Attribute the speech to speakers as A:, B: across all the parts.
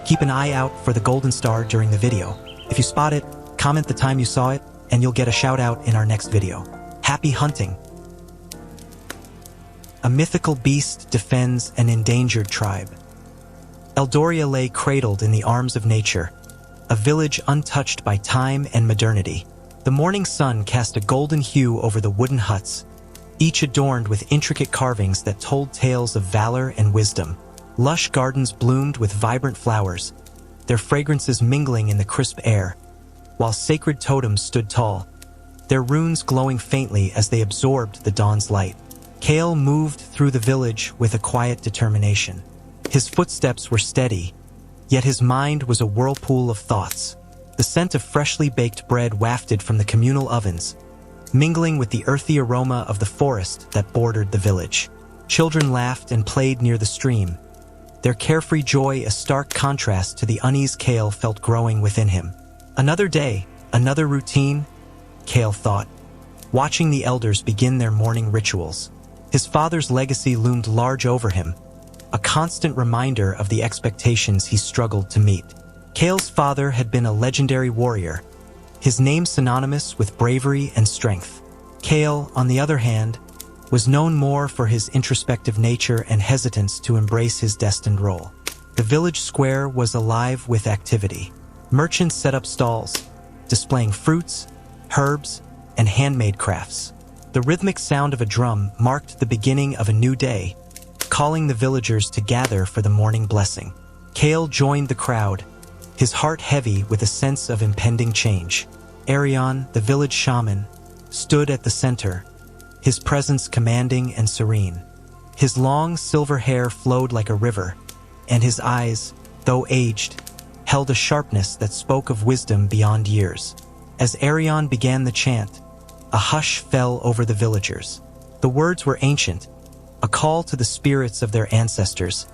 A: Keep an eye out for the golden star during the video. If you spot it, comment the time you saw it, and you'll get a shout out in our next video. Happy hunting! A mythical beast defends an endangered tribe. Eldoria lay cradled in the arms of nature, a village untouched by time and modernity. The morning sun cast a golden hue over the wooden huts, each adorned with intricate carvings that told tales of valor and wisdom. Lush gardens bloomed with vibrant flowers, their fragrances mingling in the crisp air, while sacred totems stood tall, their runes glowing faintly as they absorbed the dawn's light. Kael moved through the village with a quiet determination. His footsteps were steady, yet his mind was a whirlpool of thoughts. The scent of freshly baked bread wafted from the communal ovens, mingling with the earthy aroma of the forest that bordered the village. Children laughed and played near the stream, their carefree joy a stark contrast to the unease Kael felt growing within him. Another day, another routine, Kael thought, watching the elders begin their morning rituals. His father's legacy loomed large over him, a constant reminder of the expectations he struggled to meet. Kael's father had been a legendary warrior, his name synonymous with bravery and strength. Kael, on the other hand, was known more for his introspective nature and hesitance to embrace his destined role. The village square was alive with activity. Merchants set up stalls, displaying fruits, herbs, and handmade crafts. The rhythmic sound of a drum marked the beginning of a new day, calling the villagers to gather for the morning blessing. Kael joined the crowd, his heart heavy with a sense of impending change. Arion, the village shaman, stood at the center, his presence commanding and serene. His long silver hair flowed like a river, and his eyes, though aged, held a sharpness that spoke of wisdom beyond years. As Arion began the chant, a hush fell over the villagers. The words were ancient, a call to the spirits of their ancestors,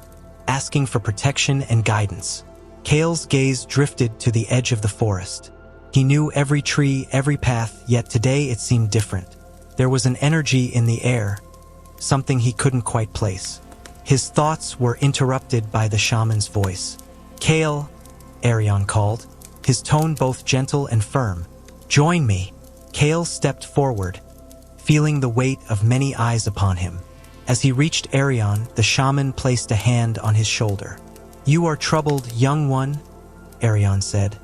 A: asking for protection and guidance. Kael's gaze drifted to the edge of the forest. He knew every tree, every path, yet today it seemed different. There was an energy in the air, something he couldn't quite place. His thoughts were interrupted by the shaman's voice. "Kael," Arion called, his tone both gentle and firm. "Join me." Kael stepped forward, feeling the weight of many eyes upon him. As he reached Arion, the shaman placed a hand on his shoulder. "You are troubled, young one," Arion said,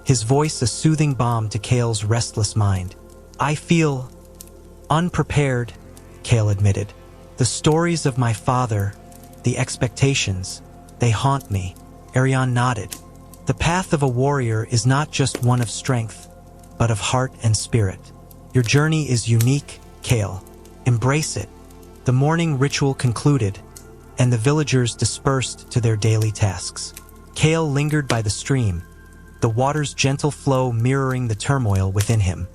A: his voice a soothing balm to Kael's restless mind. "I feel unprepared," Kael admitted. "The stories of my father, the expectations, they haunt me." Arion nodded. "The path of a warrior is not just one of strength, but of heart and spirit. Your journey is unique, Kael. Embrace it." The morning ritual concluded, and the villagers dispersed to their daily tasks. Kael lingered by the stream, the water's gentle flow mirroring the turmoil within him.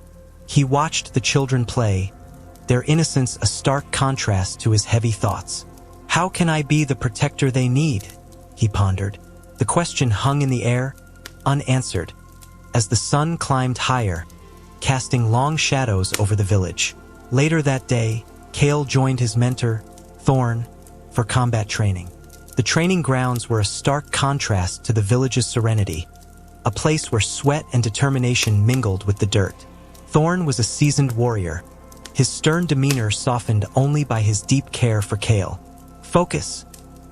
A: He watched the children play, their innocence a stark contrast to his heavy thoughts. "How can I be the protector they need?" he pondered. The question hung in the air, unanswered, as the sun climbed higher, casting long shadows over the village. Later that day, Kael joined his mentor, Thorn, for combat training. The training grounds were a stark contrast to the village's serenity, a place where sweat and determination mingled with the dirt. Thorn was a seasoned warrior, his stern demeanor softened only by his deep care for Kael. "Focus,"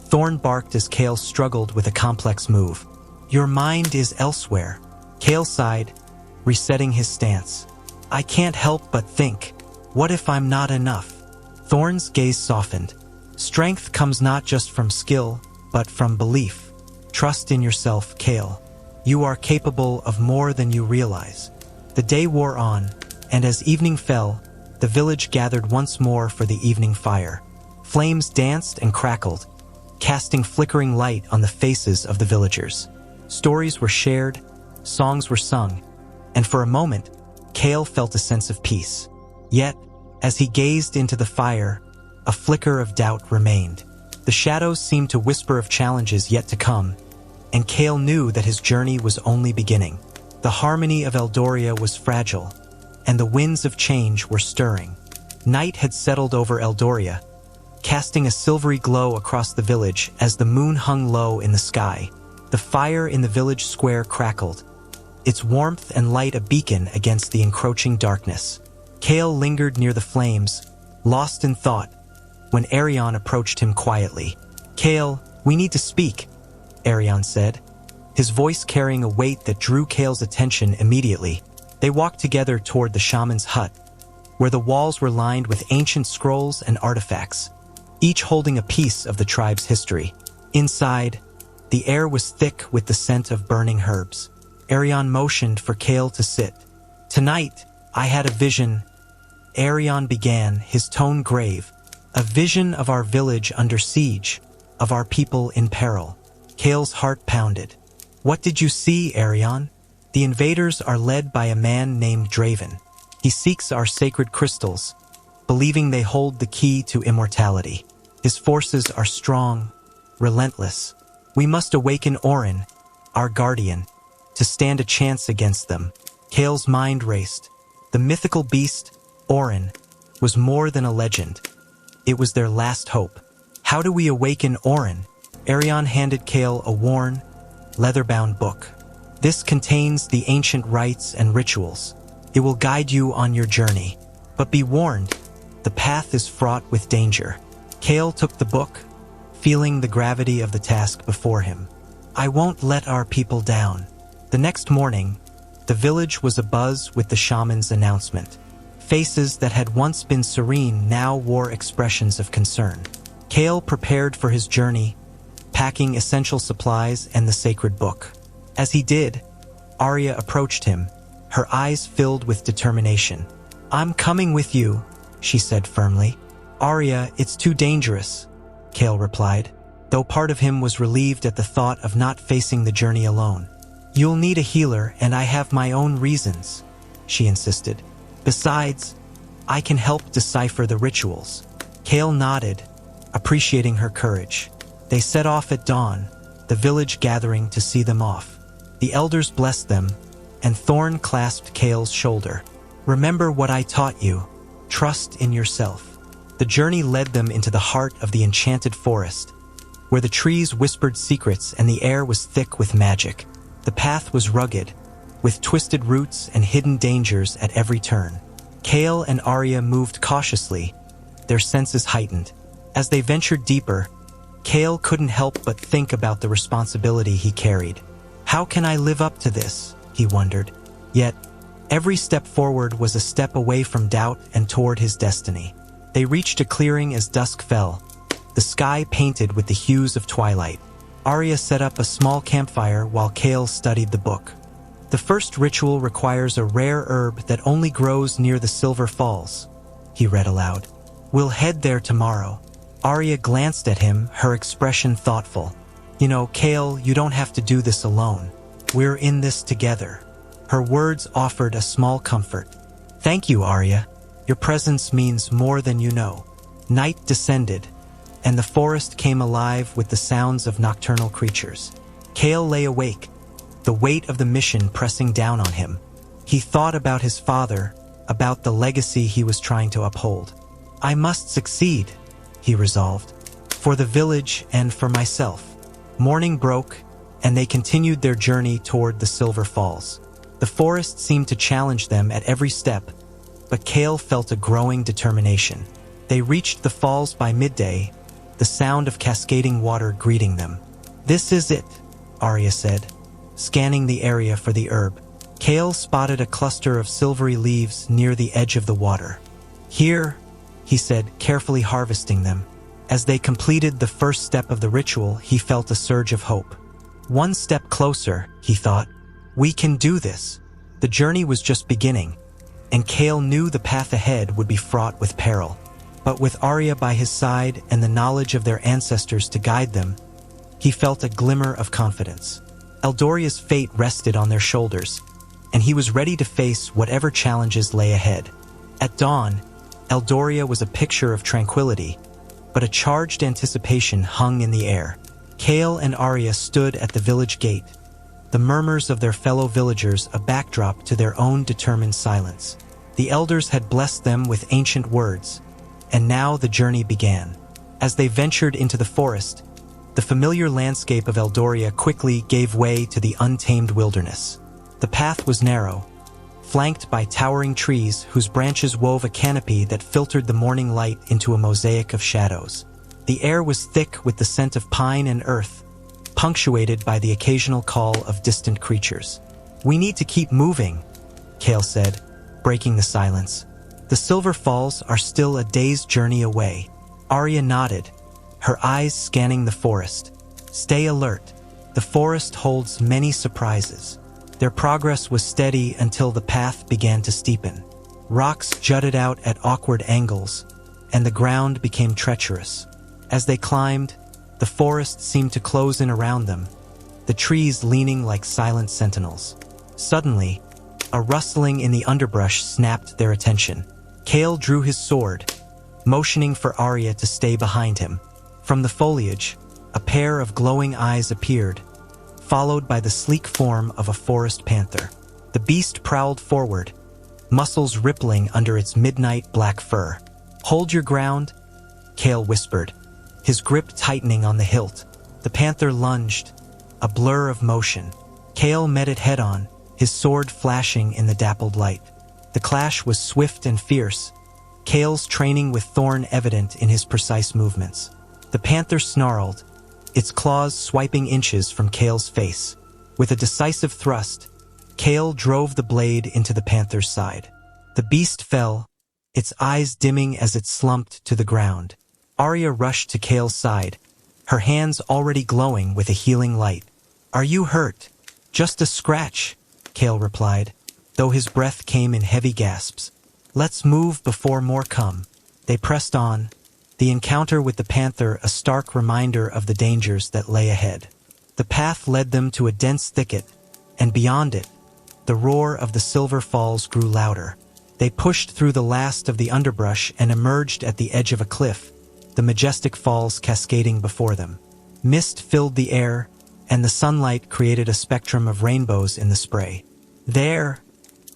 A: Thorn barked as Kael struggled with a complex move. "Your mind is elsewhere." Kael sighed, resetting his stance. "I can't help but think, what if I'm not enough?" Thorn's gaze softened. "Strength comes not just from skill, but from belief. Trust in yourself, Kael. You are capable of more than you realize." The day wore on, and as evening fell, the village gathered once more for the evening fire. Flames danced and crackled, casting flickering light on the faces of the villagers. Stories were shared, songs were sung, and for a moment, Kael felt a sense of peace. Yet, as he gazed into the fire, a flicker of doubt remained. The shadows seemed to whisper of challenges yet to come, and Kael knew that his journey was only beginning. The harmony of Eldoria was fragile, and the winds of change were stirring. Night had settled over Eldoria, casting a silvery glow across the village as the moon hung low in the sky. The fire in the village square crackled, its warmth and light a beacon against the encroaching darkness. Kael lingered near the flames, lost in thought, when Arion approached him quietly. "Kael, we need to speak," Arion said, his voice carrying a weight that drew Kael's attention immediately. They walked together toward the shaman's hut, where the walls were lined with ancient scrolls and artifacts, each holding a piece of the tribe's history. Inside, the air was thick with the scent of burning herbs. Arion motioned for Kael to sit. "Tonight, I had a vision," Arion began, his tone grave. "A vision of our village under siege, of our people in peril." Kael's heart pounded. "What did you see, Arion?" "The invaders are led by a man named Draven. He seeks our sacred crystals, believing they hold the key to immortality. His forces are strong, relentless. We must awaken Orin, our guardian, to stand a chance against them." Kael's mind raced. The mythical beast, Orin, was more than a legend. It was their last hope. "How do we awaken Orin?" Arion handed Kael a worn, leather-bound book. "This contains the ancient rites and rituals. It will guide you on your journey. But be warned, the path is fraught with danger." Kael took the book, feeling the gravity of the task before him. "I won't let our people down." The next morning, the village was abuzz with the shaman's announcement. Faces that had once been serene now wore expressions of concern. Kael prepared for his journey, packing essential supplies and the sacred book. As he did, Aria approached him, her eyes filled with determination. "I'm coming with you," she said firmly. "Aria, it's too dangerous," Kael replied, though part of him was relieved at the thought of not facing the journey alone. "You'll need a healer, and I have my own reasons," she insisted. "Besides, I can help decipher the rituals." Kael nodded, appreciating her courage. They set off at dawn, the village gathering to see them off. The elders blessed them, and Thorn clasped Kael's shoulder. "Remember what I taught you. Trust in yourself." The journey led them into the heart of the enchanted forest, where the trees whispered secrets and the air was thick with magic. The path was rugged, with twisted roots and hidden dangers at every turn. Kael and Aria moved cautiously, their senses heightened. As they ventured deeper, Kael couldn't help but think about the responsibility he carried. "How can I live up to this?" he wondered. Yet, every step forward was a step away from doubt and toward his destiny. They reached a clearing as dusk fell, the sky painted with the hues of twilight. Aria set up a small campfire while Kael studied the book. "The first ritual requires a rare herb that only grows near the Silver Falls," he read aloud. "We'll head there tomorrow." Aria glanced at him, her expression thoughtful. "You know, Kael, you don't have to do this alone. We're in this together." Her words offered a small comfort. "Thank you, Aria. Your presence means more than you know." Night descended, and the forest came alive with the sounds of nocturnal creatures. Kael lay awake, the weight of the mission pressing down on him. He thought about his father, about the legacy he was trying to uphold. "I must succeed," he resolved, "for the village and for myself." Morning broke, and they continued their journey toward the Silver Falls. The forest seemed to challenge them at every step, but Kael felt a growing determination. They reached the falls by midday, the sound of cascading water greeting them. "This is it," Aria said, scanning the area for the herb. Kael spotted a cluster of silvery leaves near the edge of the water. "Here," he said, carefully harvesting them. As they completed the first step of the ritual, he felt a surge of hope. One step closer, he thought. "We can do this." The journey was just beginning, and Kael knew the path ahead would be fraught with peril. But with Aria by his side and the knowledge of their ancestors to guide them, he felt a glimmer of confidence. Eldoria's fate rested on their shoulders, and he was ready to face whatever challenges lay ahead. At dawn, Eldoria was a picture of tranquility, but a charged anticipation hung in the air. Kael and Aria stood at the village gate, the murmurs of their fellow villagers a backdrop to their own determined silence. The elders had blessed them with ancient words, and now the journey began. As they ventured into the forest, The familiar landscape of Eldoria quickly gave way to the untamed wilderness. The path was narrow, flanked by towering trees whose branches wove a canopy that filtered the morning light into a mosaic of shadows. The air was thick with the scent of pine and earth, punctuated by the occasional call of distant creatures. "We need to keep moving," Kael said, breaking the silence. "The Silver Falls are still a day's journey away." Aria nodded, her eyes scanning the forest. "Stay alert. The forest holds many surprises." Their progress was steady until the path began to steepen. Rocks jutted out at awkward angles, and the ground became treacherous. As they climbed, the forest seemed to close in around them, the trees leaning like silent sentinels. Suddenly, a rustling in the underbrush snapped their attention. Kael drew his sword, motioning for Aria to stay behind him. From the foliage, a pair of glowing eyes appeared, followed by the sleek form of a forest panther. The beast prowled forward, muscles rippling under its midnight black fur. "Hold your ground," Kael whispered, his grip tightening on the hilt. The panther lunged, a blur of motion. Kael met it head-on, his sword flashing in the dappled light. The clash was swift and fierce, Kael's training with Thorn evident in his precise movements. The panther snarled, its claws swiping inches from Kael's face. With a decisive thrust, Kael drove the blade into the panther's side. The beast fell, its eyes dimming as it slumped to the ground. Aria rushed to Kael's side, her hands already glowing with a healing light. "Are you hurt?" "Just a scratch," Kael replied, though his breath came in heavy gasps. "Let's move before more come." They pressed on, the encounter with the panther a stark reminder of the dangers that lay ahead. The path led them to a dense thicket, and beyond it, the roar of the Silver Falls grew louder. They pushed through the last of the underbrush and emerged at the edge of a cliff, the majestic falls cascading before them. Mist filled the air, and the sunlight created a spectrum of rainbows in the spray. "There,"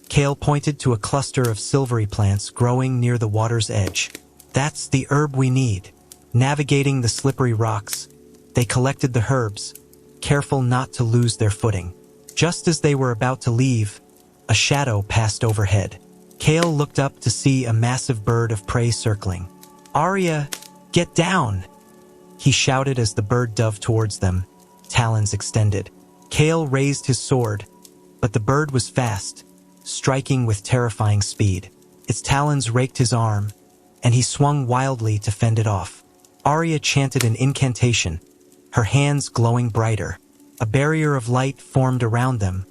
A: Kael pointed to a cluster of silvery plants growing near the water's edge. "That's the herb we need." Navigating the slippery rocks, they collected the herbs, careful not to lose their footing. Just as they were about to leave, a shadow passed overhead. Kael looked up to see a massive bird of prey circling. "Aria, get down!" he shouted as the bird dove towards them, talons extended. Kael raised his sword, but the bird was fast, striking with terrifying speed. Its talons raked his arm, and he swung wildly to fend it off. Aria chanted an incantation, her hands glowing brighter. A barrier of light formed around them,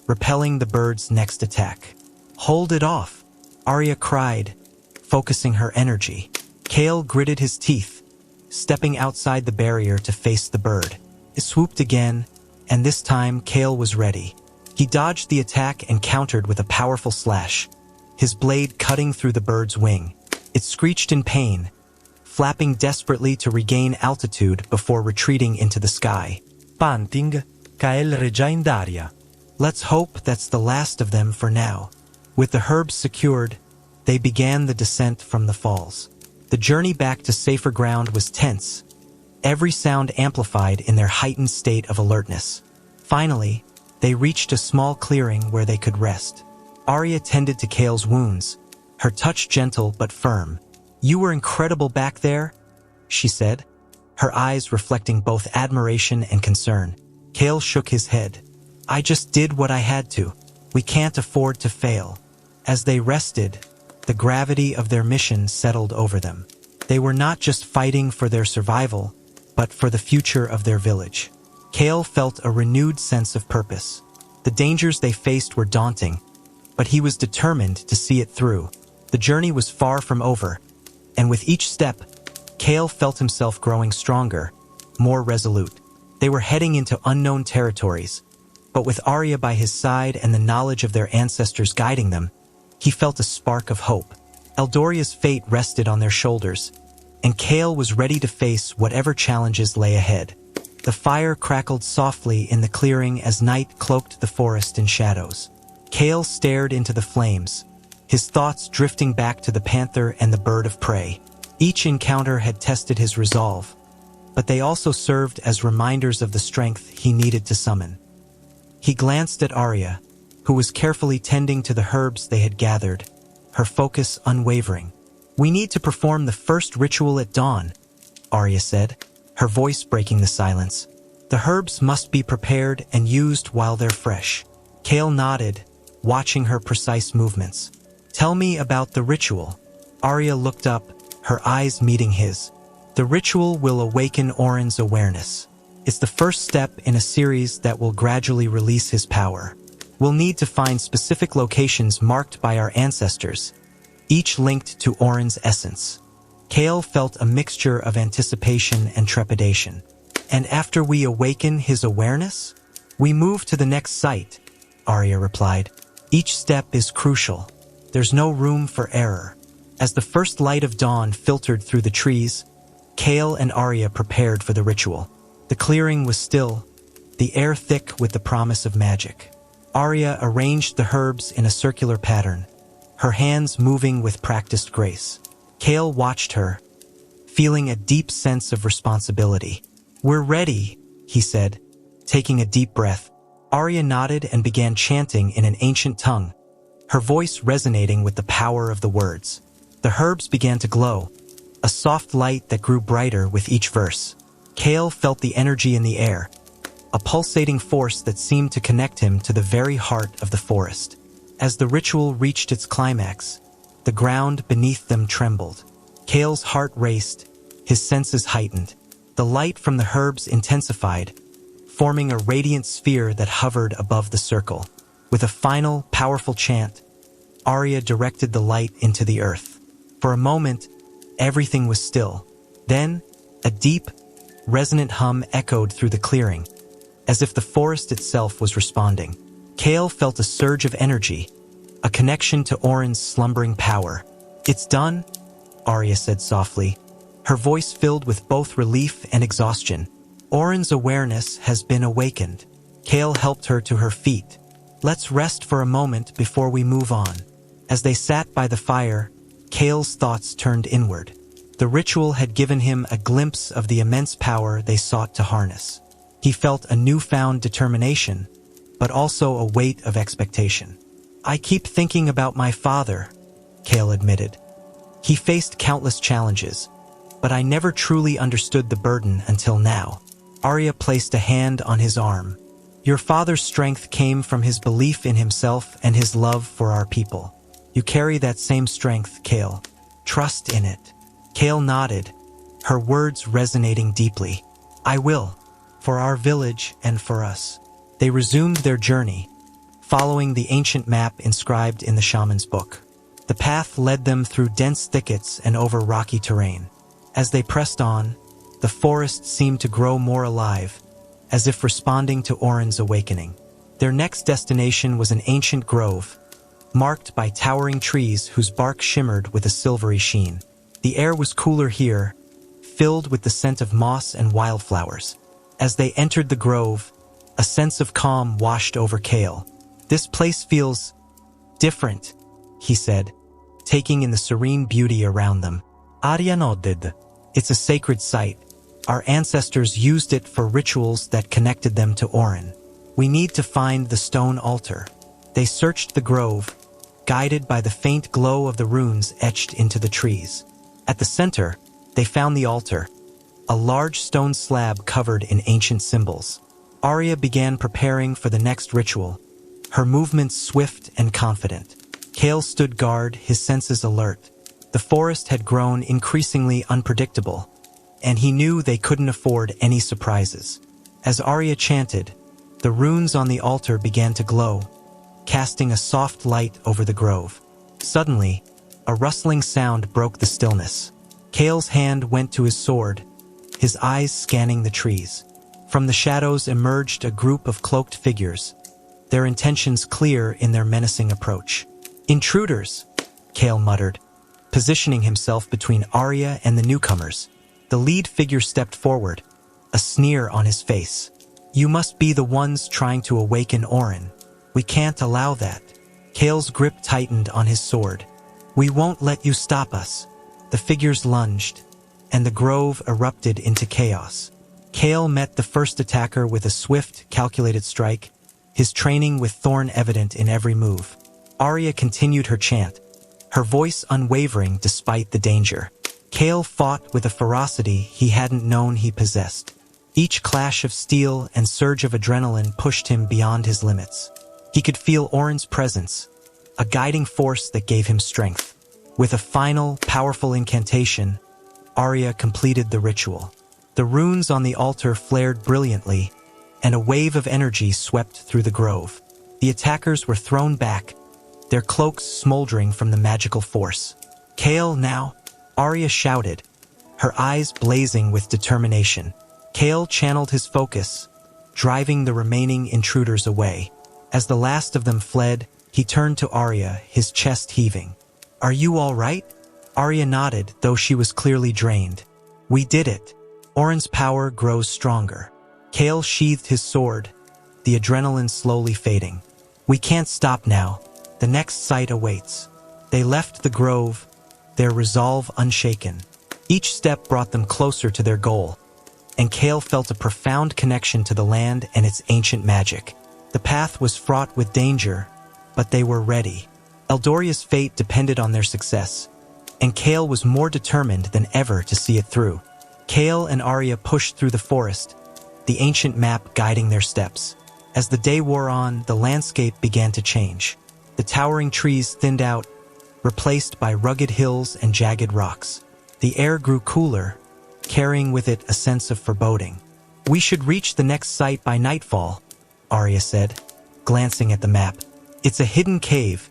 A: repelling the bird's next attack. "Hold it off," Aria cried, focusing her energy. Kael gritted his teeth, stepping outside the barrier to face the bird. It swooped again, and this time Kael was ready. He dodged the attack and countered with a powerful slash, his blade cutting through the bird's wing. It screeched in pain, flapping desperately to regain altitude before retreating into the sky.
B: Panting, Kael and Aria.
A: Let's hope that's the last of them for now. With the herbs secured, they began the descent from the falls. The journey back to safer ground was tense, every sound amplified in their heightened state of alertness. Finally, they reached a small clearing where they could rest. Aria tended to Kael's wounds, her touch gentle but firm. "You were incredible back there," she said, her eyes reflecting both admiration and concern. Kael shook his head. "I just did what I had to. We can't afford to fail." As they rested, the gravity of their mission settled over them. They were not just fighting for their survival, but for the future of their village. Kael felt a renewed sense of purpose. The dangers they faced were daunting, but he was determined to see it through. The journey was far from over, and with each step, Kael felt himself growing stronger, more resolute. They were heading into unknown territories, but with Aria by his side and the knowledge of their ancestors guiding them, he felt a spark of hope. Eldoria's fate rested on their shoulders, and Kael was ready to face whatever challenges lay ahead. The fire crackled softly in the clearing as night cloaked the forest in shadows. Kael stared into the flames, his thoughts drifting back to the panther and the bird of prey. Each encounter had tested his resolve, but they also served as reminders of the strength he needed to summon. He glanced at Aria, who was carefully tending to the herbs they had gathered, her focus unwavering. "We need to perform the first ritual at dawn," Aria said, her voice breaking the silence. "The herbs must be prepared and used while they're fresh." Kael nodded, watching her precise movements. "Tell me about the ritual." Aria looked up, her eyes meeting his. "The ritual will awaken Orin's awareness. It's the first step in a series that will gradually release his power. We'll need to find specific locations marked by our ancestors, each linked to Orin's essence." Kael felt a mixture of anticipation and trepidation. "And after we awaken his awareness, we move to the next site," Aria replied. "Each step is crucial. There's no room for error." As the first light of dawn filtered through the trees, Kael and Aria prepared for the ritual. The clearing was still, the air thick with the promise of magic. Aria arranged the herbs in a circular pattern, her hands moving with practiced grace. Kael watched her, feeling a deep sense of responsibility. "We're ready," he said, taking a deep breath. Aria nodded and began chanting in an ancient tongue, her voice resonating with the power of the words. The herbs began to glow, a soft light that grew brighter with each verse. Kael felt the energy in the air, a pulsating force that seemed to connect him to the very heart of the forest. As the ritual reached its climax, the ground beneath them trembled. Kael's heart raced, his senses heightened. The light from the herbs intensified, forming a radiant sphere that hovered above the circle. With a final, powerful chant, Aria directed the light into the earth. For a moment, everything was still. Then, a deep, resonant hum echoed through the clearing, as if the forest itself was responding. Kael felt a surge of energy, a connection to Orin's slumbering power. "It's done," Aria said softly, her voice filled with both relief and exhaustion. "Orin's awareness has been awakened." Kael helped her to her feet. "Let's rest for a moment before we move on." As they sat by the fire, Kael's thoughts turned inward. The ritual had given him a glimpse of the immense power they sought to harness. He felt a newfound determination, but also a weight of expectation. "I keep thinking about my father," Kael admitted. "He faced countless challenges, but I never truly understood the burden until now." Aria placed a hand on his arm. "Your father's strength came from his belief in himself and his love for our people. You carry that same strength, Kael. Trust in it." Kael nodded, her words resonating deeply. "I will, for our village and for us." They resumed their journey, following the ancient map inscribed in the shaman's book. The path led them through dense thickets and over rocky terrain. As they pressed on, the forest seemed to grow more alive, as if responding to Orin's awakening. Their next destination was an ancient grove, marked by towering trees whose bark shimmered with a silvery sheen. The air was cooler here, filled with the scent of moss and wildflowers. As they entered the grove, a sense of calm washed over Kael. "This place feels different," he said, taking in the serene beauty around them. Aria nodded. "It's a sacred site. Our ancestors used it for rituals that connected them to Orin. We need to find the stone altar." They searched the grove, guided by the faint glow of the runes etched into the trees. At the center, they found the altar, a large stone slab covered in ancient symbols. Aria began preparing for the next ritual, her movements swift and confident. Kael stood guard, his senses alert. The forest had grown increasingly unpredictable, and he knew they couldn't afford any surprises. As Aria chanted, the runes on the altar began to glow, casting a soft light over the grove. Suddenly, a rustling sound broke the stillness. Kael's hand went to his sword, his eyes scanning the trees. From the shadows emerged a group of cloaked figures, their intentions clear in their menacing approach. "Intruders," Kael muttered, positioning himself between Aria and the newcomers. The lead figure stepped forward, a sneer on his face. "You must be the ones trying to awaken Orin. We can't allow that." Kael's grip tightened on his sword. "We won't let you stop us." The figures lunged, and the grove erupted into chaos. Kael met the first attacker with a swift, calculated strike, his training with thorn evident in every move. Aria continued her chant, her voice unwavering despite the danger. Kael fought with a ferocity he hadn't known he possessed. Each clash of steel and surge of adrenaline pushed him beyond his limits. He could feel Orin's presence, a guiding force that gave him strength. With a final, powerful incantation, Aria completed the ritual. The runes on the altar flared brilliantly, and a wave of energy swept through the grove. The attackers were thrown back, their cloaks smoldering from the magical force. "Kael, now!" Aria shouted, her eyes blazing with determination. Kael channeled his focus, driving the remaining intruders away. As the last of them fled, he turned to Aria, his chest heaving. "Are you all right?" Aria nodded, though she was clearly drained. "We did it." Orin's power grows stronger. Kael sheathed his sword, the adrenaline slowly fading. "We can't stop now. The next sight awaits." They left the grove, their resolve unshaken. Each step brought them closer to their goal, and Kael felt a profound connection to the land and its ancient magic. The path was fraught with danger, but they were ready. Eldoria's fate depended on their success, and Kael was more determined than ever to see it through. Kael and Aria pushed through the forest, the ancient map guiding their steps. As the day wore on, the landscape began to change. The towering trees thinned out, replaced by rugged hills and jagged rocks. The air grew cooler, carrying with it a sense of foreboding. "We should reach the next site by nightfall," Aria said, glancing at the map. "It's a hidden cave,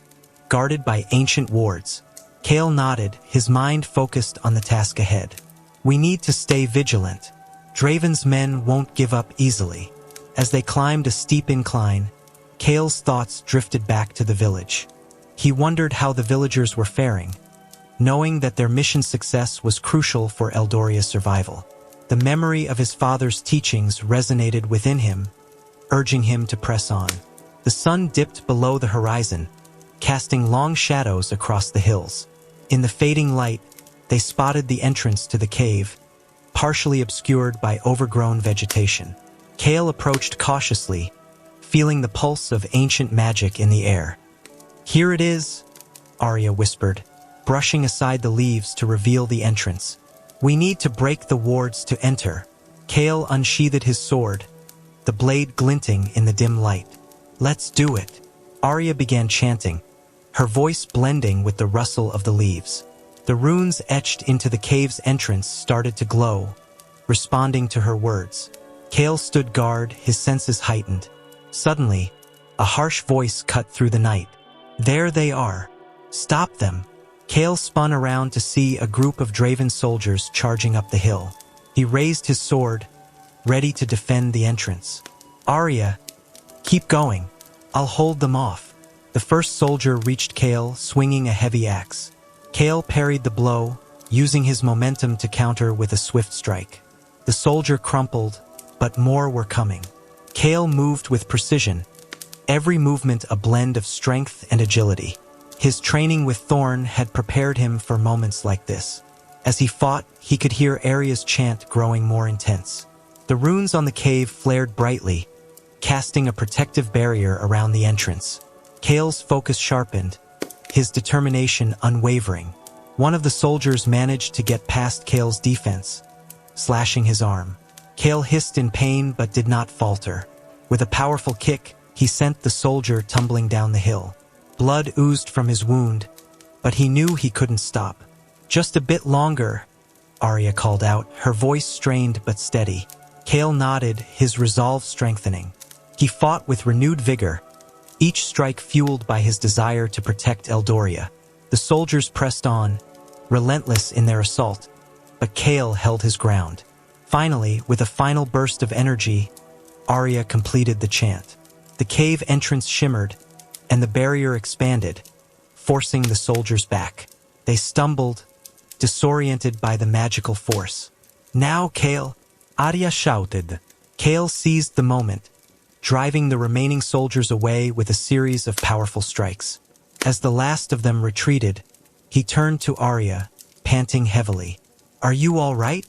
A: guarded by ancient wards." Kael nodded, his mind focused on the task ahead. "We need to stay vigilant. Draven's men won't give up easily." As they climbed a steep incline, Kael's thoughts drifted back to the village. He wondered how the villagers were faring, knowing that their mission's success was crucial for Eldoria's survival. The memory of his father's teachings resonated within him, urging him to press on. The sun dipped below the horizon, casting long shadows across the hills. In the fading light, they spotted the entrance to the cave, partially obscured by overgrown vegetation. Kael approached cautiously, feeling the pulse of ancient magic in the air. "Here it is," Aria whispered, brushing aside the leaves to reveal the entrance. "We need to break the wards to enter." Kael unsheathed his sword, the blade glinting in the dim light. "Let's do it." Aria began chanting, her voice blending with the rustle of the leaves. The runes etched into the cave's entrance started to glow, responding to her words. Kael stood guard, his senses heightened. Suddenly, a harsh voice cut through the night. "There they are. Stop them." Kael spun around to see a group of Draven soldiers charging up the hill. He raised his sword, ready to defend the entrance. "Aria, keep going. I'll hold them off." The first soldier reached Kael, swinging a heavy axe. Kael parried the blow, using his momentum to counter with a swift strike. The soldier crumpled, but more were coming. Kael moved with precision, every movement a blend of strength and agility. His training with Thorn had prepared him for moments like this. As he fought, he could hear Aria's chant growing more intense. The runes on the cave flared brightly, casting a protective barrier around the entrance. Kael's focus sharpened, his determination unwavering. One of the soldiers managed to get past Kael's defense, slashing his arm. Kael hissed in pain but did not falter. With a powerful kick, he sent the soldier tumbling down the hill. Blood oozed from his wound, but he knew he couldn't stop. "Just a bit longer," Aria called out, her voice strained but steady. Kael nodded, his resolve strengthening. He fought with renewed vigor, each strike fueled by his desire to protect Eldoria. The soldiers pressed on, relentless in their assault, but Kael held his ground. Finally, with a final burst of energy, Aria completed the chant. The cave entrance shimmered, and the barrier expanded, forcing the soldiers back. They stumbled, disoriented by the magical force. "Now, Kael!" Aria shouted. Kael seized the moment, driving the remaining soldiers away with a series of powerful strikes. As the last of them retreated, he turned to Aria, panting heavily. "Are you all right?"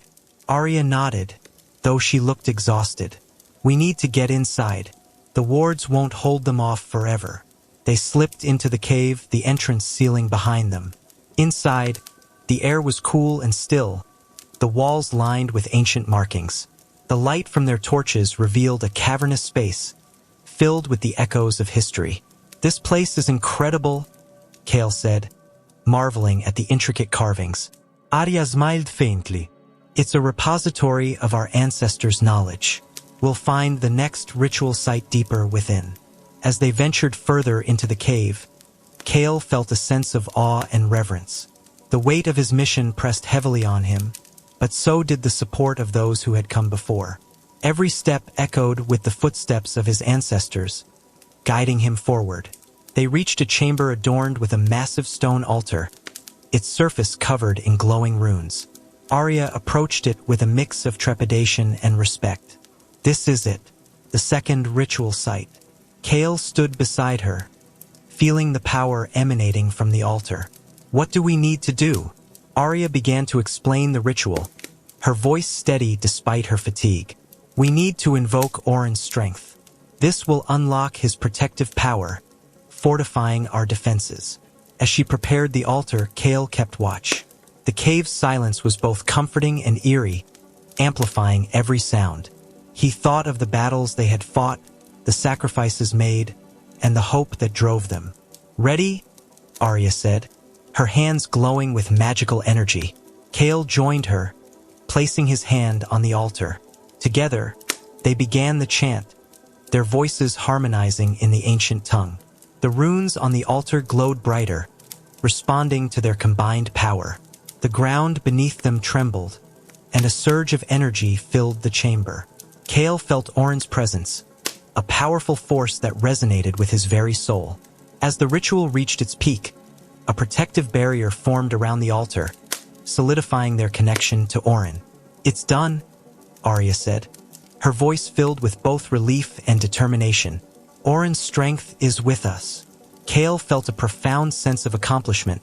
A: Aria nodded, though she looked exhausted. "We need to get inside. The wards won't hold them off forever." They slipped into the cave, the entrance sealing behind them. Inside, the air was cool and still, the walls lined with ancient markings. The light from their torches revealed a cavernous space, filled with the echoes of history. "This place is incredible," Kael said, marveling at the intricate carvings.
B: Aria smiled faintly.
A: "It's a repository of our ancestors' knowledge. We'll find the next ritual site deeper within." As they ventured further into the cave, Kael felt a sense of awe and reverence. The weight of his mission pressed heavily on him, but so did the support of those who had come before. Every step echoed with the footsteps of his ancestors, guiding him forward. They reached a chamber adorned with a massive stone altar, its surface covered in glowing runes. Aria approached it with a mix of trepidation and respect. "This is it, the second ritual site." Kael stood beside her, feeling the power emanating from the altar. "What do we need to do?" Aria began to explain the ritual, her voice steady despite her fatigue. "We need to invoke Orin's strength. This will unlock his protective power, fortifying our defenses." As she prepared the altar, Kael kept watch. The cave's silence was both comforting and eerie, amplifying every sound. He thought of the battles they had fought, the sacrifices made, and the hope that drove them. "Ready?" Aria said, her hands glowing with magical energy. Kael joined her, placing his hand on the altar. Together, they began the chant, their voices harmonizing in the ancient tongue. The runes on the altar glowed brighter, responding to their combined power. The ground beneath them trembled, and a surge of energy filled the chamber. Kael felt Orin's presence, a powerful force that resonated with his very soul. As the ritual reached its peak, a protective barrier formed around the altar, solidifying their connection to Orin. "It's done," Aria said, her voice filled with both relief and determination. "Orin's strength is with us." Kael felt a profound sense of accomplishment,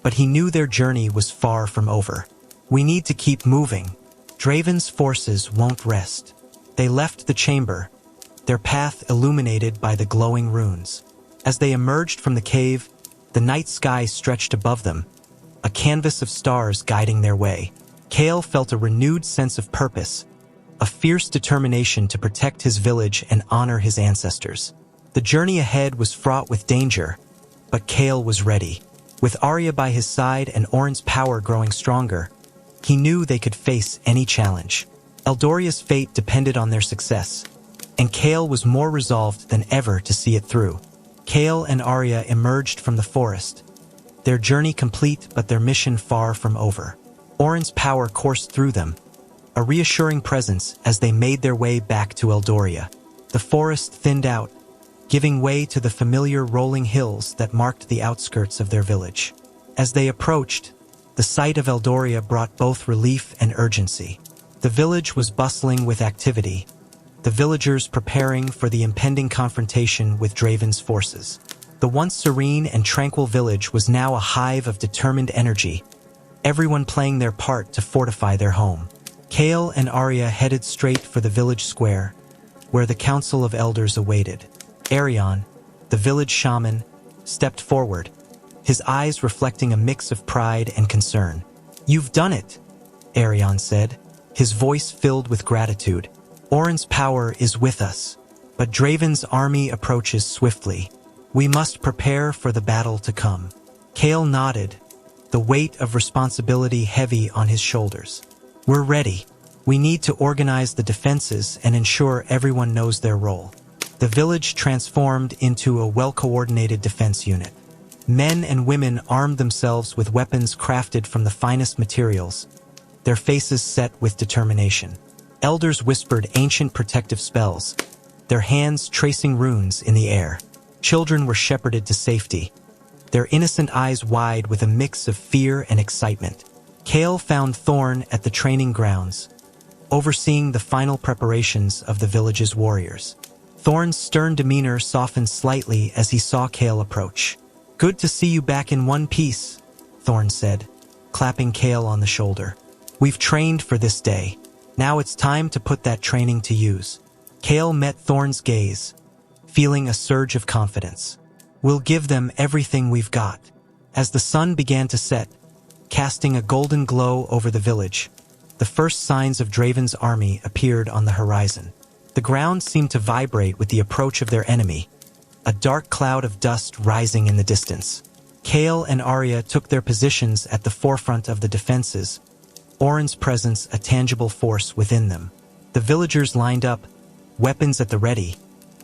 A: but he knew their journey was far from over. "We need to keep moving. Draven's forces won't rest." They left the chamber, their path illuminated by the glowing runes. As they emerged from the cave, the night sky stretched above them, a canvas of stars guiding their way. Kael felt a renewed sense of purpose, a fierce determination to protect his village and honor his ancestors. The journey ahead was fraught with danger, but Kael was ready. With Aria by his side and Orin's power growing stronger, he knew they could face any challenge. Eldoria's fate depended on their success, and Kael was more resolved than ever to see it through. Kael and Aria emerged from the forest, their journey complete but their mission far from over. Orin's power coursed through them, a reassuring presence as they made their way back to Eldoria. The forest thinned out, giving way to the familiar rolling hills that marked the outskirts of their village. As they approached, the sight of Eldoria brought both relief and urgency. The village was bustling with activity, the villagers preparing for the impending confrontation with Draven's forces. The once serene and tranquil village was now a hive of determined energy, everyone playing their part to fortify their home. Kael and Aria headed straight for the village square, where the council of elders awaited. Arion, the village shaman, stepped forward, his eyes reflecting a mix of pride and concern. "You've done it," Arion said, his voice filled with gratitude. "Orin's power is with us, but Draven's army approaches swiftly. We must prepare for the battle to come." Kael nodded, the weight of responsibility heavy on his shoulders. "We're ready. We need to organize the defenses and ensure everyone knows their role." The village transformed into a well-coordinated defense unit. Men and women armed themselves with weapons crafted from the finest materials, their faces set with determination. Elders whispered ancient protective spells, their hands tracing runes in the air. Children were shepherded to safety, their innocent eyes wide with a mix of fear and excitement. Kael found Thorn at the training grounds, overseeing the final preparations of the village's warriors. Thorn's stern demeanor softened slightly as he saw Kael approach. "Good to see you back in one piece," Thorn said, clapping Kael on the shoulder. We've trained for this day. Now it's time to put that training to use. Kael met Thorn's gaze, feeling a surge of confidence. We'll give them everything we've got. As the sun began to set, casting a golden glow over the village, the first signs of Draven's army appeared on the horizon. The ground seemed to vibrate with the approach of their enemy, a dark cloud of dust rising in the distance. Kael and Aria took their positions at the forefront of the defenses, Orin's presence a tangible force within them. The villagers lined up, weapons at the ready,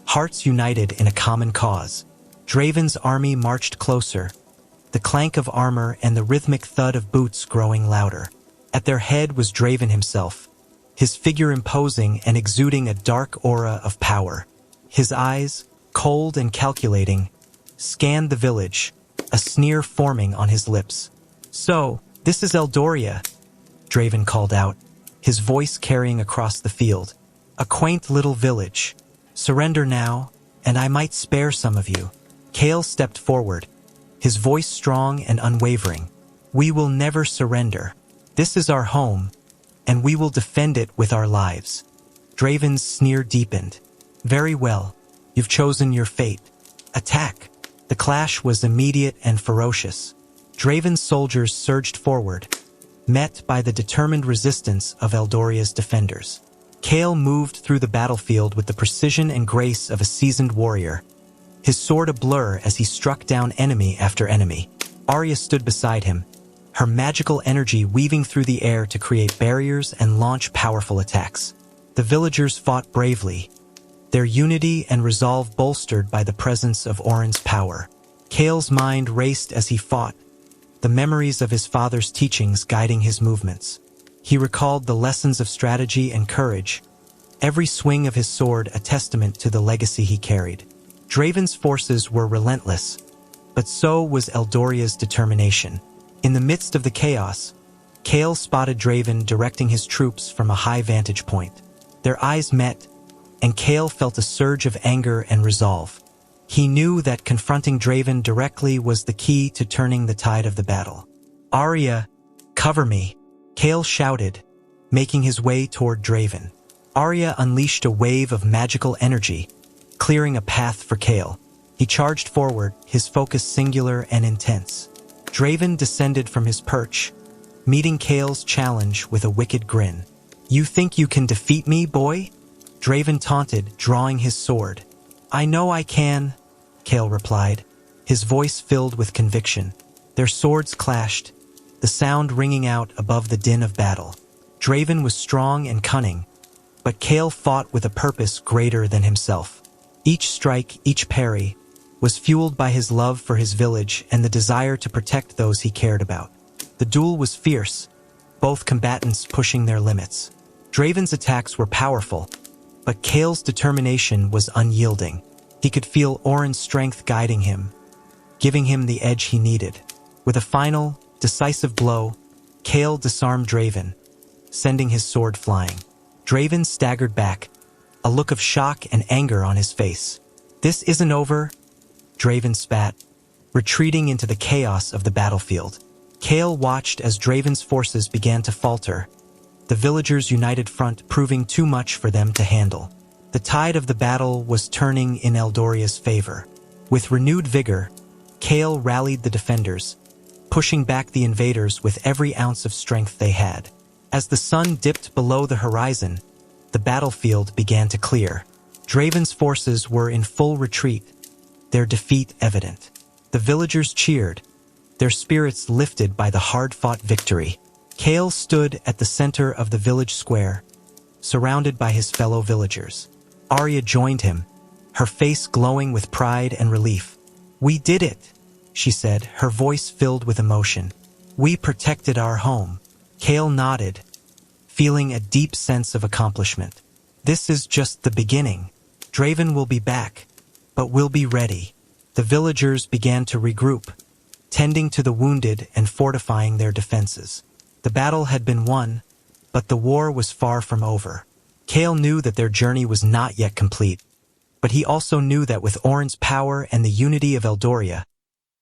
A: hearts united in a common cause. Draven's army marched closer, the clank of armor and the rhythmic thud of boots growing louder. At their head was Draven himself, his figure imposing and exuding a dark aura of power. His eyes, cold and calculating, scanned the village, a sneer forming on his lips. "So, this is Eldoria," Draven called out, his voice carrying across the field. "A quaint little village. Surrender now, and I might spare some of you." Kael stepped forward, his voice strong and unwavering. "We will never surrender. This is our home, and we will defend it with our lives." Draven's sneer deepened. "Very well. You've chosen your fate. Attack." The clash was immediate and ferocious. Draven's soldiers surged forward, met by the determined resistance of Eldoria's defenders. Kael moved through the battlefield with the precision and grace of a seasoned warrior, his sword a blur as he struck down enemy after enemy. Aria stood beside him, her magical energy weaving through the air to create barriers and launch powerful attacks. The villagers fought bravely, their unity and resolve bolstered by the presence of Orin's power. Kael's mind raced as he fought, the memories of his father's teachings guiding his movements. He recalled the lessons of strategy and courage, every swing of his sword a testament to the legacy he carried. Draven's forces were relentless, but so was Eldoria's determination. In the midst of the chaos, Kael spotted Draven directing his troops from a high vantage point. Their eyes met, and Kael felt a surge of anger and resolve. He knew that confronting Draven directly was the key to turning the tide of the battle. "Aria, cover me," Kael shouted, making his way toward Draven. Aria unleashed a wave of magical energy, clearing a path for Kael. He charged forward, his focus singular and intense. Draven descended from his perch, meeting Kael's challenge with a wicked grin. "You think you can defeat me, boy?" Draven taunted, drawing his sword. "I know I can," Kael replied, his voice filled with conviction. Their swords clashed, the sound ringing out above the din of battle. Draven was strong and cunning, but Kael fought with a purpose greater than himself. Each strike, each parry, was fueled by his love for his village and the desire to protect those he cared about. The duel was fierce, both combatants pushing their limits. Draven's attacks were powerful, but Kael's determination was unyielding. He could feel Orin's strength guiding him, giving him the edge he needed. With a final, decisive blow, Kael disarmed Draven, sending his sword flying. Draven staggered back, a look of shock and anger on his face. "This isn't over," Draven spat, retreating into the chaos of the battlefield. Kael watched as Draven's forces began to falter, the villagers' united front proving too much for them to handle. The tide of the battle was turning in Eldoria's favor. With renewed vigor, Kael rallied the defenders, pushing back the invaders with every ounce of strength they had. As the sun dipped below the horizon, the battlefield began to clear. Draven's forces were in full retreat, their defeat evident. The villagers cheered, their spirits lifted by the hard-fought victory. Kael stood at the center of the village square, surrounded by his fellow villagers. Aria joined him, her face glowing with pride and relief. "We did it," she said, her voice filled with emotion. "We protected our home." Kael nodded, feeling a deep sense of accomplishment. "This is just the beginning. Draven will be back, but we'll be ready." The villagers began to regroup, tending to the wounded and fortifying their defenses. The battle had been won, but the war was far from over. Kael knew that their journey was not yet complete, but he also knew that with Orin's power and the unity of Eldoria,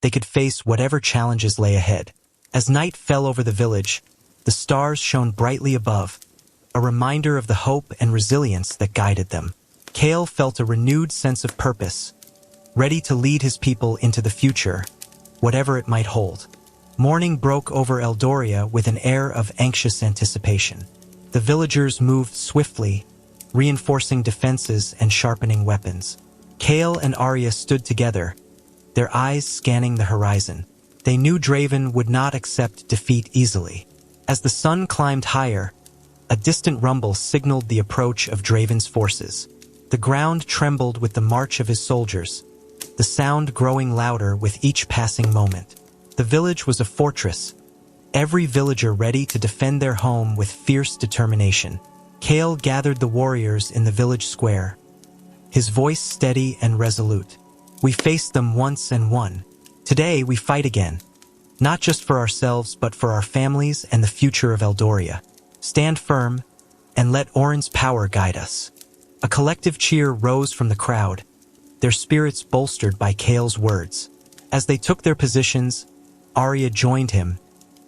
A: they could face whatever challenges lay ahead. As night fell over the village, The stars shone brightly above, a reminder of the hope and resilience that guided them. Kael felt a renewed sense of purpose, ready to lead his people into the future, whatever it might hold. Morning broke over Eldoria with an air of anxious anticipation. The villagers moved swiftly, reinforcing defenses and sharpening weapons. Kael and Aria stood together, their eyes scanning the horizon. They knew Draven would not accept defeat easily. As the sun climbed higher, a distant rumble signaled the approach of Draven's forces. The ground trembled with the march of his soldiers, the sound growing louder with each passing moment. The village was a fortress, every villager ready to defend their home with fierce determination. Kael gathered the warriors in the village square, his voice steady and resolute. We faced them once and won. Today we fight again, not just for ourselves but for our families and the future of Eldoria. Stand firm and let Orin's power guide us. A collective cheer rose from the crowd, their spirits bolstered by Kael's words. As they took their positions, Aria joined him,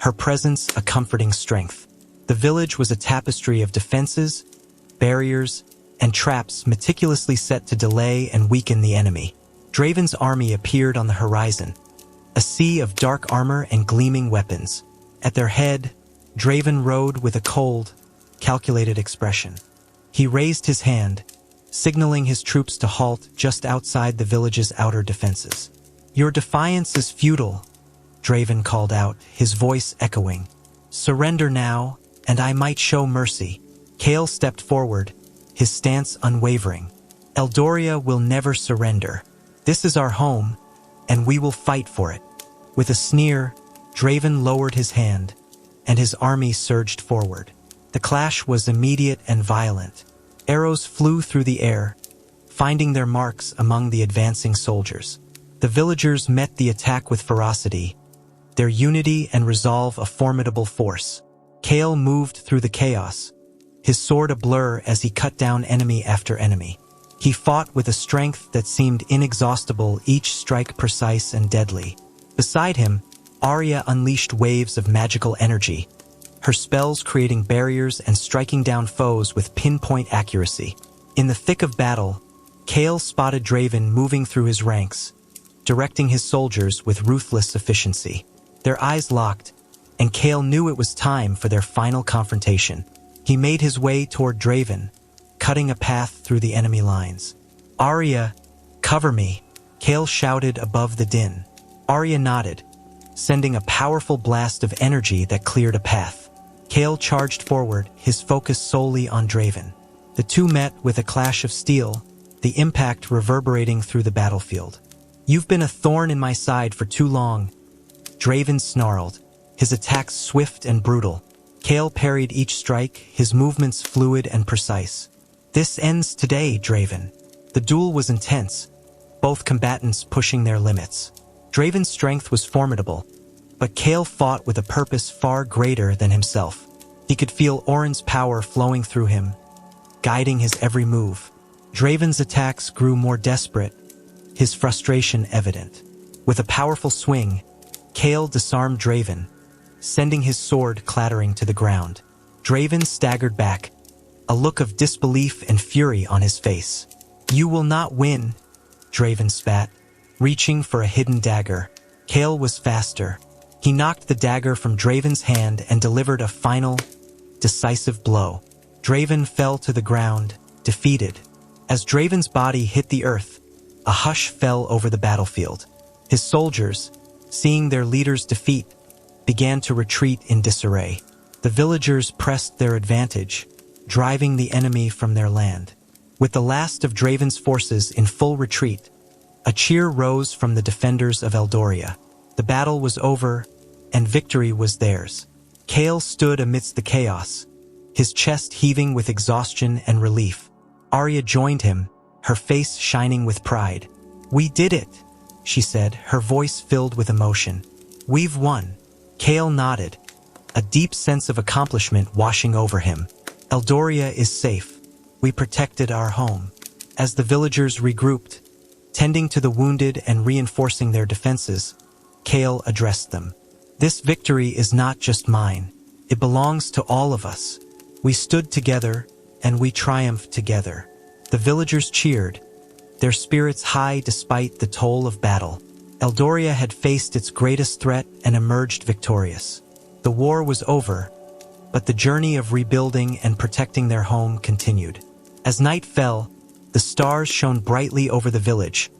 A: her presence a comforting strength. The village was a tapestry of defenses, barriers, and traps meticulously set to delay and weaken the enemy. Draven's army appeared on the horizon, a sea of dark armor and gleaming weapons. At their head, Draven rode with a cold, calculated expression. He raised his hand, signaling his troops to halt just outside the village's outer defenses. "Your defiance is futile," Draven called out, his voice echoing. "Surrender now, and I might show mercy." Kael stepped forward, his stance unwavering. "Eldoria will never surrender. This is our home, and we will fight for it." With a sneer, Draven lowered his hand, and his army surged forward. The clash was immediate and violent. Arrows flew through the air, finding their marks among the advancing soldiers. The villagers met the attack with ferocity, their unity and resolve a formidable force. Kael moved through the chaos, his sword a blur as he cut down enemy after enemy. He fought with a strength that seemed inexhaustible, each strike precise and deadly. Beside him, Aria unleashed waves of magical energy, her spells creating barriers and striking down foes with pinpoint accuracy. In the thick of battle, Kael spotted Draven moving through his ranks, directing his soldiers with ruthless efficiency. Their eyes locked, and Kael knew it was time for their final confrontation. He made his way toward Draven, cutting a path through the enemy lines. "Aria, cover me," Kael shouted above the din. Aria nodded, sending a powerful blast of energy that cleared a path. Kael charged forward, his focus solely on Draven. The two met with a clash of steel, the impact reverberating through the battlefield. "You've been a thorn in my side for too long," Draven snarled, his attacks swift and brutal. Kael parried each strike, his movements fluid and precise. "This ends today, Draven." The duel was intense, both combatants pushing their limits. Draven's strength was formidable, but Kael fought with a purpose far greater than himself. He could feel Orin's power flowing through him, guiding his every move. Draven's attacks grew more desperate, his frustration evident. With a powerful swing, Kael disarmed Draven, sending his sword clattering to the ground. Draven staggered back, a look of disbelief and fury on his face. "You will not win," Draven spat, reaching for a hidden dagger. Kael was faster. He knocked the dagger from Draven's hand and delivered a final, decisive blow. Draven fell to the ground, defeated. As Draven's body hit the earth, a hush fell over the battlefield. His soldiers, seeing their leader's defeat, began to retreat in disarray. The villagers pressed their advantage, driving the enemy from their land. With the last of Draven's forces in full retreat, a cheer rose from the defenders of Eldoria. The battle was over, and victory was theirs. Kael stood amidst the chaos, his chest heaving with exhaustion and relief. Aria joined him, her face shining with pride. "We did it," she said, her voice filled with emotion. "We've won." Kael nodded, a deep sense of accomplishment washing over him. "Eldoria is safe. We protected our home." As the villagers regrouped, tending to the wounded and reinforcing their defenses, Kael addressed them. "This victory is not just mine. It belongs to all of us. We stood together, and we triumphed together. The villagers cheered, their spirits high despite the toll of battle. Eldoria had faced its greatest threat and emerged victorious. The war was over, but the journey of rebuilding and protecting their home continued. As night fell, the stars shone brightly over the village,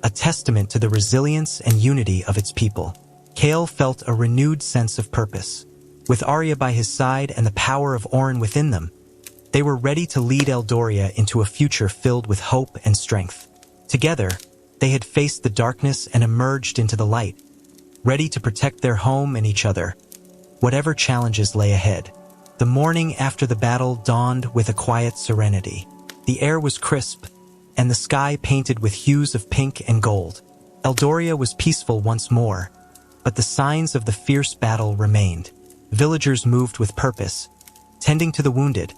A: a testament to the resilience and unity of its people. Kael felt a renewed sense of purpose. With Aria by his side and the power of Orin within them, they were ready to lead Eldoria into a future filled with hope and strength. Together, they had faced the darkness and emerged into the light, ready to protect their home and each other, whatever challenges lay ahead. The morning after the battle dawned with a quiet serenity. The air was crisp, and the sky painted with hues of pink and gold. Eldoria was peaceful once more, but the signs of the fierce battle remained. Villagers moved with purpose, tending to the wounded,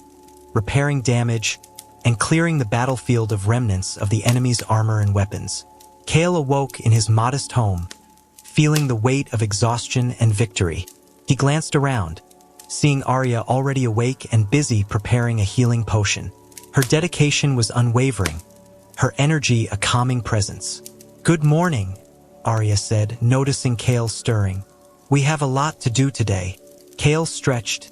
A: repairing damage, and clearing the battlefield of remnants of the enemy's armor and weapons. Kael awoke in his modest home, feeling the weight of exhaustion and victory. He glanced around, seeing Aria already awake and busy preparing a healing potion. Her dedication was unwavering, her energy a calming presence. "Good morning," Aria said, noticing Kael stirring. "We have a lot to do today." Kael stretched,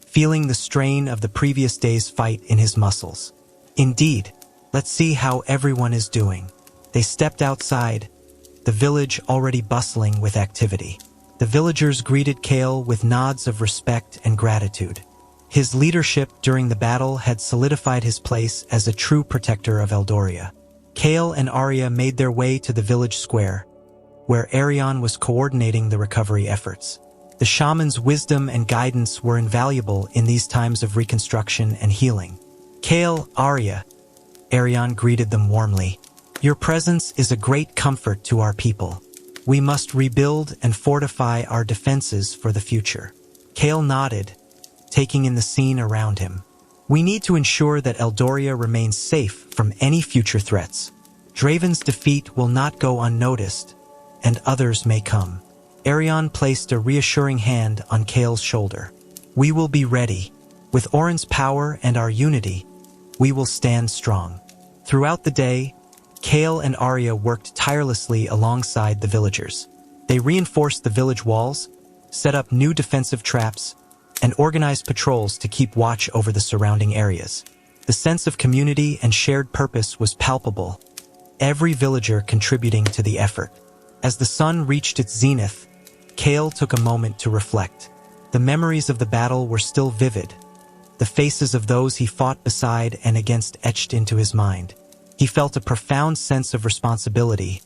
A: feeling the strain of the previous day's fight in his muscles. "Indeed, let's see how everyone is doing." They stepped outside, the village already bustling with activity. The villagers greeted Kael with nods of respect and gratitude. His leadership during the battle had solidified his place as a true protector of Eldoria. Kael and Aria made their way to the village square, where Arion was coordinating the recovery efforts. The shaman's wisdom and guidance were invaluable in these times of reconstruction and healing. "Kael, Aria," Arion greeted them warmly. "Your presence is a great comfort to our people. We must rebuild and fortify our defenses for the future." Kael nodded, taking in the scene around him. "We need to ensure that Eldoria remains safe from any future threats. Draven's defeat will not go unnoticed, and others may come." Arion placed a reassuring hand on Kael's shoulder. "We will be ready. With Orin's power and our unity, we will stand strong." Throughout the day, Kael and Aria worked tirelessly alongside the villagers. They reinforced the village walls, set up new defensive traps, and organized patrols to keep watch over the surrounding areas. The sense of community and shared purpose was palpable, every villager contributing to the effort. As the sun reached its zenith, Kael took a moment to reflect. The memories of the battle were still vivid, the faces of those he fought beside and against etched into his mind. He felt a profound sense of responsibility,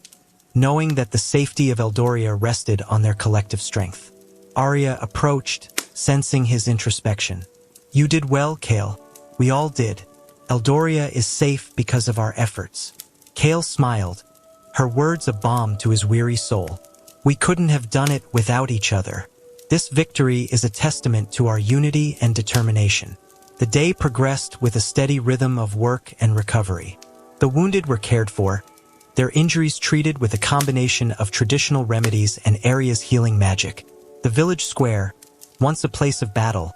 A: knowing that the safety of Eldoria rested on their collective strength. Aria approached, sensing his introspection. "You did well, Kael. We all did. Eldoria is safe because of our efforts." Kael smiled, her words a balm to his weary soul. "We couldn't have done it without each other. This victory is a testament to our unity and determination." The day progressed with a steady rhythm of work and recovery. The wounded were cared for, their injuries treated with a combination of traditional remedies and Aria's healing magic. The village square, once a place of battle,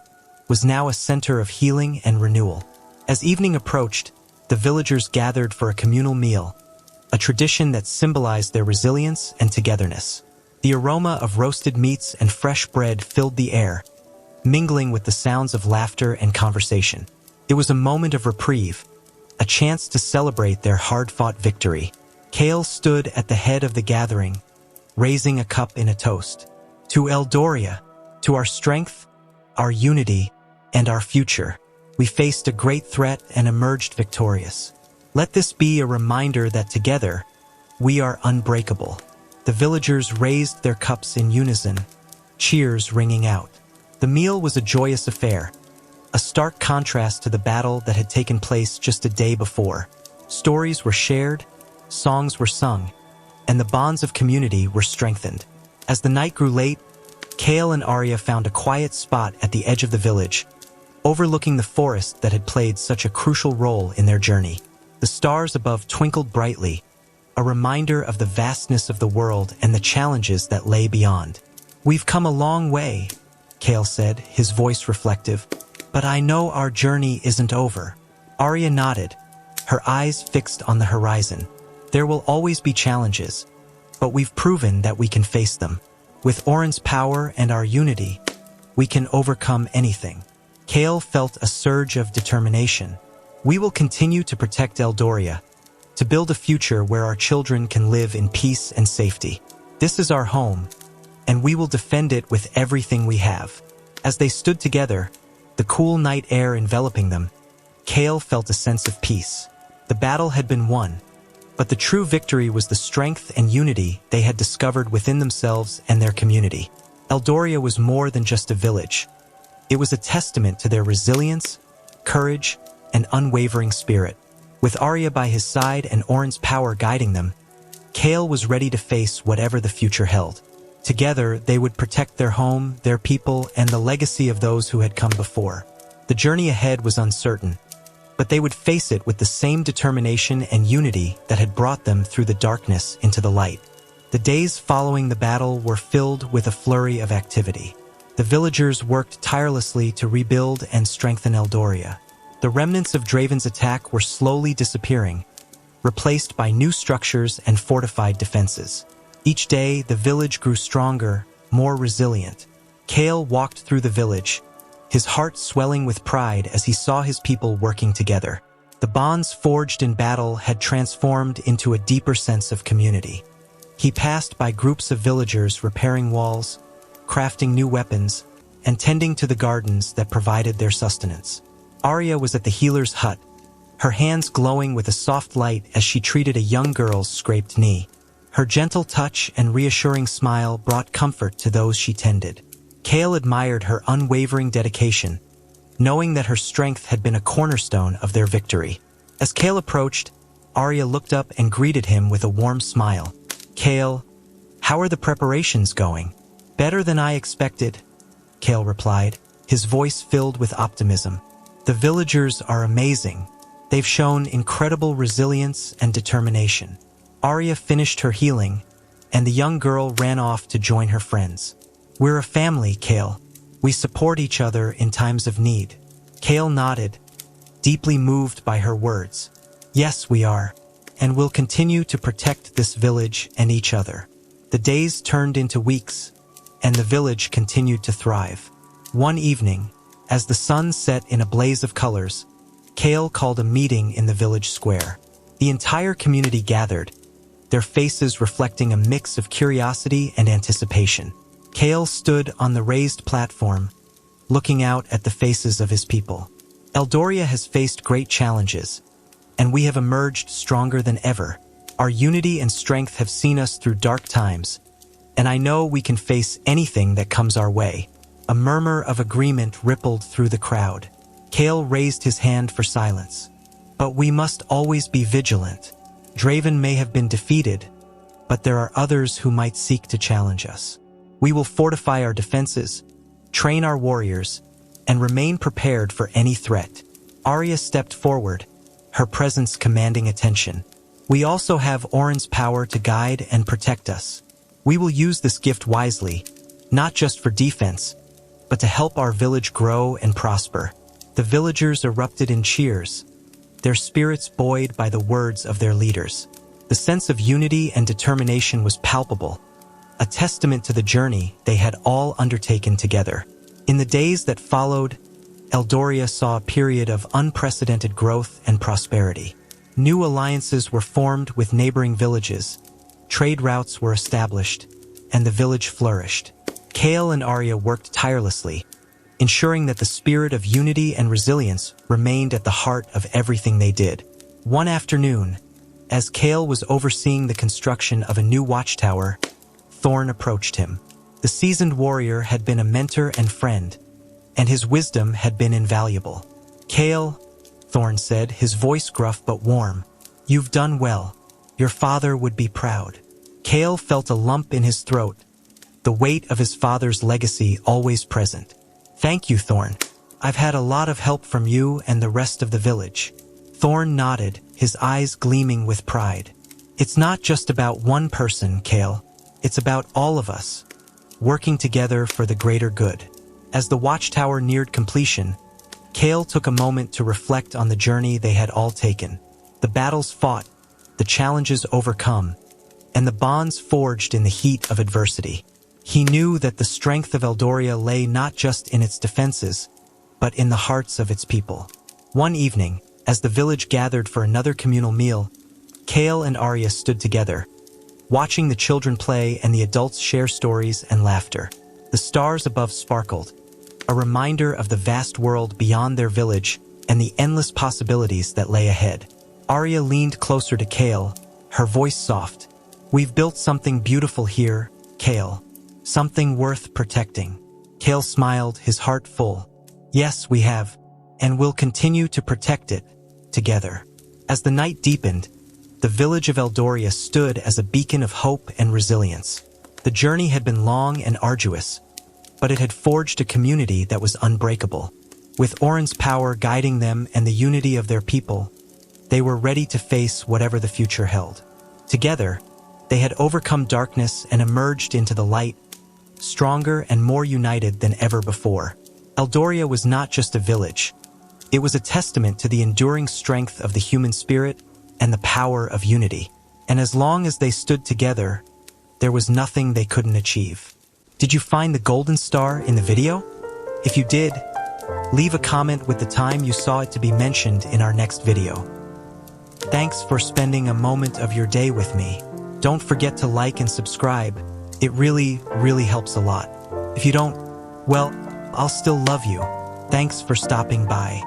A: was now a center of healing and renewal. As evening approached, the villagers gathered for a communal meal, a tradition that symbolized their resilience and togetherness. The aroma of roasted meats and fresh bread filled the air, mingling with the sounds of laughter and conversation. It was a moment of reprieve, a chance to celebrate their hard-fought victory. Kael stood at the head of the gathering, raising a cup in a toast. "To Eldoria, to our strength, our unity, and our future. We faced a great threat and emerged victorious. Let this be a reminder that together, we are unbreakable." The villagers raised their cups in unison, cheers ringing out. The meal was a joyous affair, a stark contrast to the battle that had taken place just a day before. Stories were shared, songs were sung, and the bonds of community were strengthened. As the night grew late, Kael and Aria found a quiet spot at the edge of the village, overlooking the forest that had played such a crucial role in their journey. The stars above twinkled brightly, a reminder of the vastness of the world and the challenges that lay beyond. "We've come a long way," Kael said, his voice reflective. "But I know our journey isn't over." Aria nodded, her eyes fixed on the horizon. "There will always be challenges, but we've proven that we can face them. With Orin's power and our unity, we can overcome anything." Kael felt a surge of determination. "We will continue to protect Eldoria, to build a future where our children can live in peace and safety. This is our home, and we will defend it with everything we have." As they stood together, the cool night air enveloping them, Kael felt a sense of peace. The battle had been won, but the true victory was the strength and unity they had discovered within themselves and their community. Eldoria was more than just a village. It was a testament to their resilience, courage, and unwavering spirit. With Aria by his side and Orin's power guiding them, Kael was ready to face whatever the future held. Together, they would protect their home, their people, and the legacy of those who had come before. The journey ahead was uncertain, but they would face it with the same determination and unity that had brought them through the darkness into the light. The days following the battle were filled with a flurry of activity. The villagers worked tirelessly to rebuild and strengthen Eldoria. The remnants of Draven's attack were slowly disappearing, replaced by new structures and fortified defenses. Each day, the village grew stronger, more resilient. Kael walked through the village, his heart swelling with pride as he saw his people working together. The bonds forged in battle had transformed into a deeper sense of community. He passed by groups of villagers repairing walls, crafting new weapons, and tending to the gardens that provided their sustenance. Aria was at the healer's hut, her hands glowing with a soft light as she treated a young girl's scraped knee. Her gentle touch and reassuring smile brought comfort to those she tended. Kael admired her unwavering dedication, knowing that her strength had been a cornerstone of their victory. As Kael approached, Aria looked up and greeted him with a warm smile. "Kael, how are the preparations going?" "Better than I expected," Kael replied, his voice filled with optimism. "The villagers are amazing. They've shown incredible resilience and determination." Aria finished her healing, and the young girl ran off to join her friends. "We're a family, Kael. We support each other in times of need." Kael nodded, deeply moved by her words. "Yes, we are, and we'll continue to protect this village and each other." The days turned into weeks, and the village continued to thrive. One evening, as the sun set in a blaze of colors, Kael called a meeting in the village square. The entire community gathered, their faces reflecting a mix of curiosity and anticipation. Kael stood on the raised platform, looking out at the faces of his people. "Eldoria has faced great challenges, and we have emerged stronger than ever. Our unity and strength have seen us through dark times, and I know we can face anything that comes our way." A murmur of agreement rippled through the crowd. Kael raised his hand for silence. "But we must always be vigilant. Draven may have been defeated, but there are others who might seek to challenge us. We will fortify our defenses, train our warriors, and remain prepared for any threat." Aria stepped forward, her presence commanding attention. "We also have Orin's power to guide and protect us. We will use this gift wisely, not just for defense, but to help our village grow and prosper." The villagers erupted in cheers, their spirits buoyed by the words of their leaders. The sense of unity and determination was palpable, a testament to the journey they had all undertaken together. In the days that followed, Eldoria saw a period of unprecedented growth and prosperity. New alliances were formed with neighboring villages, trade routes were established, and the village flourished. Kael and Aria worked tirelessly, ensuring that the spirit of unity and resilience remained at the heart of everything they did. One afternoon, as Kael was overseeing the construction of a new watchtower, Thorn approached him. The seasoned warrior had been a mentor and friend, and his wisdom had been invaluable. "Kael," Thorn said, his voice gruff but warm, "you've done well. Your father would be proud." Kael felt a lump in his throat, the weight of his father's legacy always present. "Thank you, Thorn. I've had a lot of help from you and the rest of the village." Thorn nodded, his eyes gleaming with pride. "It's not just about one person, Kael. It's about all of us, working together for the greater good." As the watchtower neared completion, Kael took a moment to reflect on the journey they had all taken. The battles fought, the challenges overcome, and the bonds forged in the heat of adversity. He knew that the strength of Eldoria lay not just in its defenses, but in the hearts of its people. One evening, as the village gathered for another communal meal, Kael and Aria stood together, watching the children play and the adults share stories and laughter. The stars above sparkled, a reminder of the vast world beyond their village and the endless possibilities that lay ahead. Aria leaned closer to Kael, her voice soft. "We've built something beautiful here, Kael. Something worth protecting." Kael smiled, his heart full. "Yes, we have, and we'll continue to protect it, together." As the night deepened, the village of Eldoria stood as a beacon of hope and resilience. The journey had been long and arduous, but it had forged a community that was unbreakable. With Orin's power guiding them and the unity of their people, they were ready to face whatever the future held. Together, they had overcome darkness and emerged into the light, stronger and more united than ever before. Eldoria was not just a village. It was a testament to the enduring strength of the human spirit and the power of unity. And as long as they stood together, there was nothing they couldn't achieve. Did you find the golden star in the video? If you did, leave a comment with the time you saw it to be mentioned in our next video. Thanks for spending a moment of your day with me. Don't forget to like and subscribe. It really helps a lot. If you don't, well, I'll still love you. Thanks for stopping by.